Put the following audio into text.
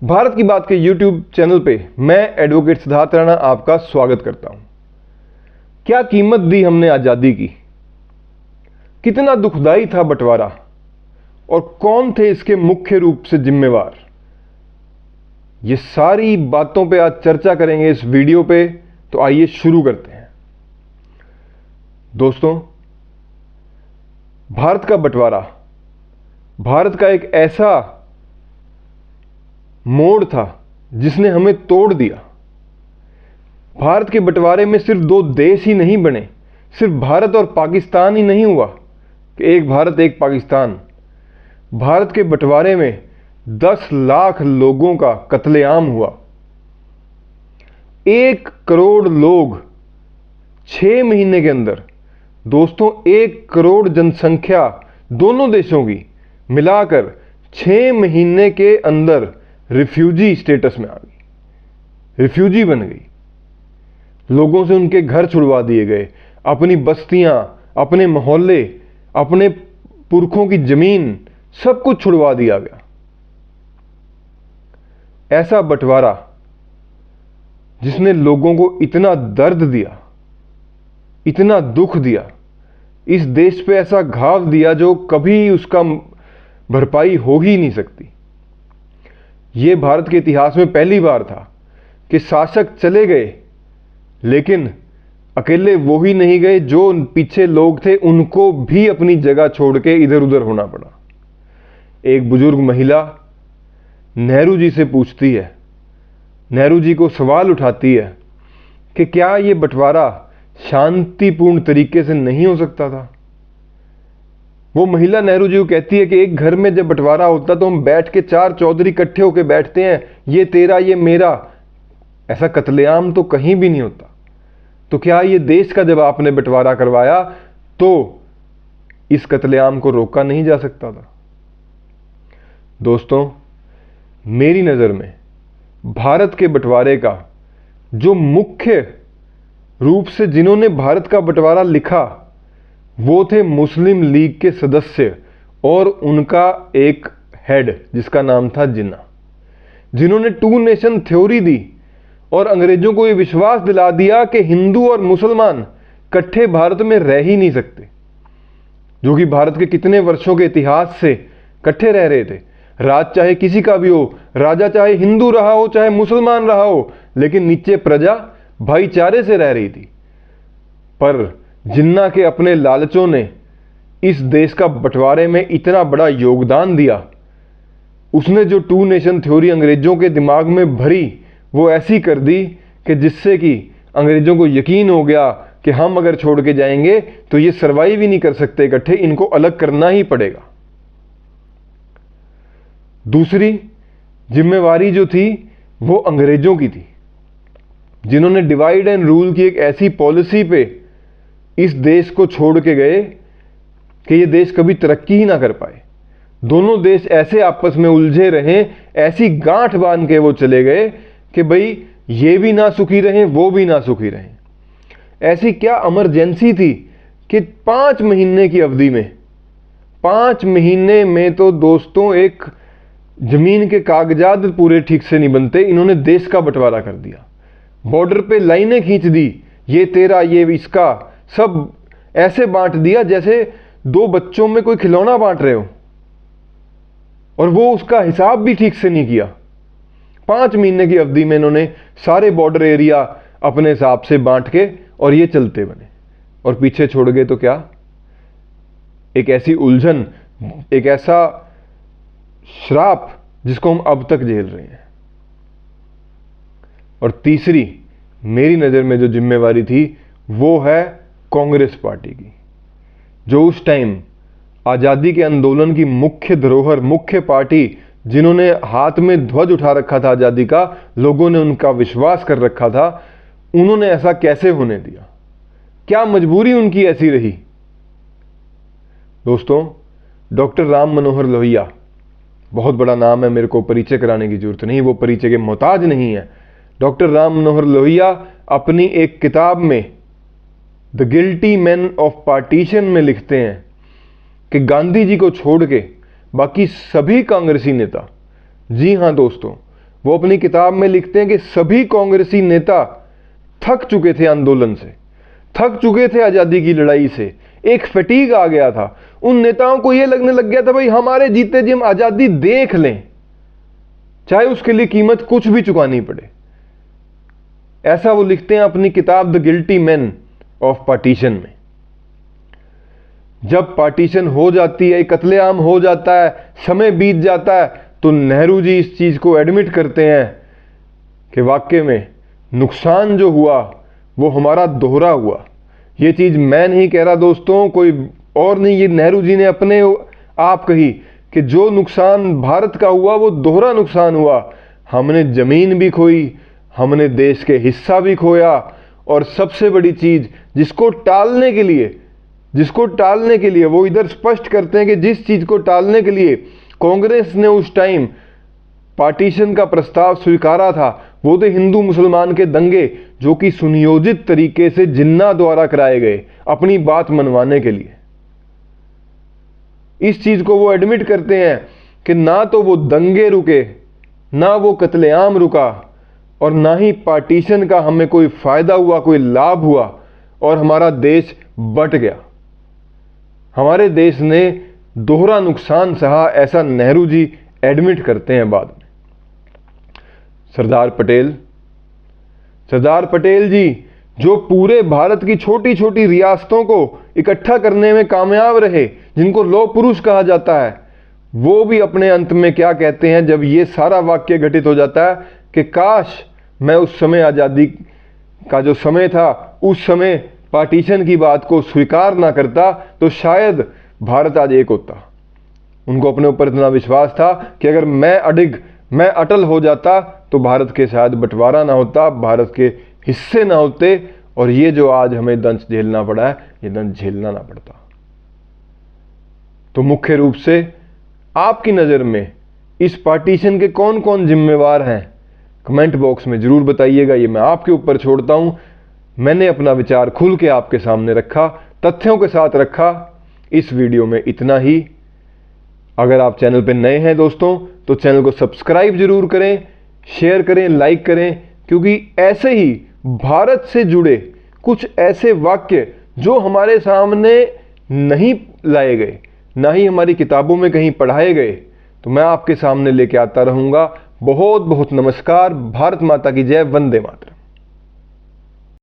भारत की बात के YouTube चैनल पे मैं एडवोकेट सिद्धार्थ राणा आपका स्वागत करता हूं। क्या कीमत दी हमने आज़ादी की, कितना दुखदाई था बंटवारा और कौन थे इसके मुख्य रूप से जिम्मेवार, ये सारी बातों पे आज चर्चा करेंगे इस वीडियो पे। तो आइए शुरू करते हैं। दोस्तों, भारत का बंटवारा भारत का एक ऐसा मोड़ था जिसने हमें तोड़ दिया। भारत के बंटवारे में सिर्फ दो देश ही नहीं बने, सिर्फ भारत और पाकिस्तान ही नहीं हुआ कि एक भारत एक पाकिस्तान। भारत के बंटवारे में 10 लाख लोगों का कत्लेआम हुआ। 1 करोड़ लोग 6 महीने के अंदर, दोस्तों 1 करोड़ जनसंख्या दोनों देशों की मिलाकर 6 महीने के अंदर रिफ्यूजी स्टेटस में आ गई, रिफ्यूजी बन गई। लोगों से उनके घर छुड़वा दिए गए, अपनी बस्तियां, अपने मोहल्ले, अपने पुरखों की जमीन, सब कुछ छुड़वा दिया गया। ऐसा बंटवारा जिसने लोगों को इतना दर्द दिया, इतना दुख दिया, इस देश पे ऐसा घाव दिया जो कभी उसका भरपाई हो ही नहीं सकती। यह भारत के इतिहास में पहली बार था कि शासक चले गए, लेकिन अकेले वो ही नहीं गए, जो पीछे लोग थे उनको भी अपनी जगह छोड़ के इधर उधर होना पड़ा। एक बुजुर्ग महिला नेहरू जी से पूछती है, नेहरू जी को सवाल उठाती है कि क्या ये बंटवारा शांतिपूर्ण तरीके से नहीं हो सकता था। वो महिला नेहरू जी को कहती है कि एक घर में जब बंटवारा होता तो हम बैठ के 4 चौधरी इकट्ठे होकर बैठते हैं, ये तेरा ये मेरा, ऐसा कत्लेआम तो कहीं भी नहीं होता। तो क्या ये देश का जब आपने बंटवारा करवाया तो इस कत्लेआम को रोका नहीं जा सकता था। दोस्तों, मेरी नजर में भारत के बंटवारे का जो मुख्य रूप से जिन्होंने भारत का बंटवारा लिखा वो थे मुस्लिम लीग के सदस्य और उनका एक हेड जिसका नाम था जिन्ना, जिन्होंने 2 नेशन थ्योरी दी और अंग्रेजों को यह विश्वास दिला दिया कि हिंदू और मुसलमान इकट्ठे भारत में रह ही नहीं सकते, जो कि भारत के कितने वर्षों के इतिहास से इकट्ठे रह रहे थे। राज चाहे किसी का भी हो, राजा चाहे हिंदू रहा हो चाहे मुसलमान रहा हो, लेकिन नीचे प्रजा भाईचारे से रह रही थी। पर जिन्ना के अपने लालचों ने इस देश का बंटवारे में इतना बड़ा योगदान दिया। उसने जो 2 नेशन थ्योरी अंग्रेजों के दिमाग में भरी वो ऐसी कर दी कि जिससे कि अंग्रेजों को यकीन हो गया कि हम अगर छोड़ के जाएंगे तो ये सर्वाइव ही नहीं कर सकते इकट्ठे, इनको अलग करना ही पड़ेगा। दूसरी जिम्मेवारी जो थी वो अंग्रेजों की थी, जिन्होंने डिवाइड एंड रूल की एक ऐसी पॉलिसी पे इस देश को छोड़ के गए कि ये देश कभी तरक्की ही ना कर पाए। दोनों देश ऐसे आपस में उलझे रहे, ऐसी गांठ बांध के वो चले गए कि भाई ये भी ना सुखी रहे वो भी ना सुखी रहे। ऐसी क्या इमरजेंसी थी कि 5 महीने की अवधि में, 5 महीने में तो दोस्तों एक जमीन के कागजात पूरे ठीक से नहीं बनते, इन्होंने देश का बंटवारा कर दिया। बॉर्डर पे लाइनें खींच दी, ये तेरा ये इसका, सब ऐसे बांट दिया जैसे 2 बच्चों में कोई खिलौना बांट रहे हो, और वो उसका हिसाब भी ठीक से नहीं किया। 5 महीने की अवधि में इन्होंने सारे बॉर्डर एरिया अपने हिसाब से बांट के और ये चलते बने, और पीछे छोड़ गए तो क्या, एक ऐसी उलझन, एक ऐसा श्राप जिसको हम अब तक झेल रहे हैं। और तीसरी मेरी नजर में जो जिम्मेवारी थी वो है कांग्रेस पार्टी की, जो उस टाइम आजादी के आंदोलन की मुख्य धरोहर, मुख्य पार्टी, जिन्होंने हाथ में ध्वज उठा रखा था आजादी का, लोगों ने उनका विश्वास कर रखा था, उन्होंने ऐसा कैसे होने दिया? क्या मजबूरी उनकी ऐसी रही? दोस्तों, डॉक्टर राम मनोहर लोहिया, बहुत बड़ा नाम है, मेरे को परिचय कराने की जरूरत नहीं, वो परिचय के मोहताज नहीं है। डॉक्टर राम मनोहर लोहिया अपनी एक किताब में the guilty man of partition में लिखते हैं कि गांधी जी को छोड़ के बाकी सभी कांग्रेसी नेता, जी हां दोस्तों, वो अपनी किताब में लिखते हैं कि सभी कांग्रेसी नेता थक चुके थे आंदोलन से, थक चुके थे आज़ादी की लड़ाई से, एक फटीग आ गया था। उन नेताओं को यह लगने लग गया था भाई हमारे जीते जी हम आज़ादी देख लें, चाहे उसके लिए कीमत कुछ भी चुकानी पड़े। ऐसा वो लिखते हैं अपनी किताब the guilty man of partition में। जब पार्टीशन हो जाती है, कत्लेआम हो जाता है, समय बीत जाता है, तो नेहरू जी इस चीज को एडमिट करते हैं कि वाकई में नुकसान जो हुआ वो हमारा दोहरा हुआ। ये चीज मैं नहीं कह रहा दोस्तों, कोई और नहीं, ये नेहरू जी ने अपने आप कही कि जो नुकसान भारत का हुआ वो दोहरा नुकसान हुआ। हमने जमीन भी खोई, हमने देश के हिस्सा भी खोया, और सबसे बड़ी चीज जिसको टालने के लिए वो इधर स्पष्ट करते हैं कि जिस चीज को टालने के लिए कांग्रेस ने उस टाइम पार्टीशन का प्रस्ताव स्वीकारा था, वो थे हिंदू मुसलमान के दंगे, जो कि सुनियोजित तरीके से जिन्ना द्वारा कराए गए अपनी बात मनवाने के लिए। इस चीज को वो एडमिट करते हैं कि ना तो वो दंगे रुके, ना वो कत्लेआम रुका, और ना ही पार्टीशन का हमें कोई फायदा हुआ, कोई लाभ हुआ, और हमारा देश बट गया। हमारे देश ने दोहरा नुकसान सहा, ऐसा नेहरू जी एडमिट करते हैं बाद में। सरदार पटेल जी जो पूरे भारत की छोटी छोटी रियासतों को इकट्ठा करने में कामयाब रहे, जिनको लौह पुरुष कहा जाता है, वो भी अपने अंत में क्या कहते हैं जब ये सारा वाक्य घटित हो जाता है कि काश मैं उस समय आज़ादी का जो समय था, उस समय पार्टीशन की बात को स्वीकार ना करता तो शायद भारत आज एक होता। उनको अपने ऊपर इतना विश्वास था कि अगर मैं अटल हो जाता तो भारत के शायद बंटवारा ना होता, भारत के हिस्से ना होते, और ये जो आज हमें दंश झेलना पड़ा है, ये दंश झेलना ना पड़ता। तो मुख्य रूप से आपकी नज़र में इस पार्टीशन के कौन कौन जिम्मेवार हैं, कमेंट बॉक्स में जरूर बताइएगा। ये मैं आपके ऊपर छोड़ता हूं। मैंने अपना विचार खुल के आपके सामने रखा, तथ्यों के साथ रखा। इस वीडियो में इतना ही। अगर आप चैनल पर नए हैं दोस्तों तो चैनल को सब्सक्राइब जरूर करें, शेयर करें, लाइक करें, क्योंकि ऐसे ही भारत से जुड़े कुछ ऐसे वाक्य जो हमारे सामने नहीं लाए गए, ना ही हमारी किताबों में कहीं पढ़ाए गए, तो मैं आपके सामने लेके आता रहूंगा। बहुत बहुत नमस्कार। भारत माता की जय। वंदे मातरम।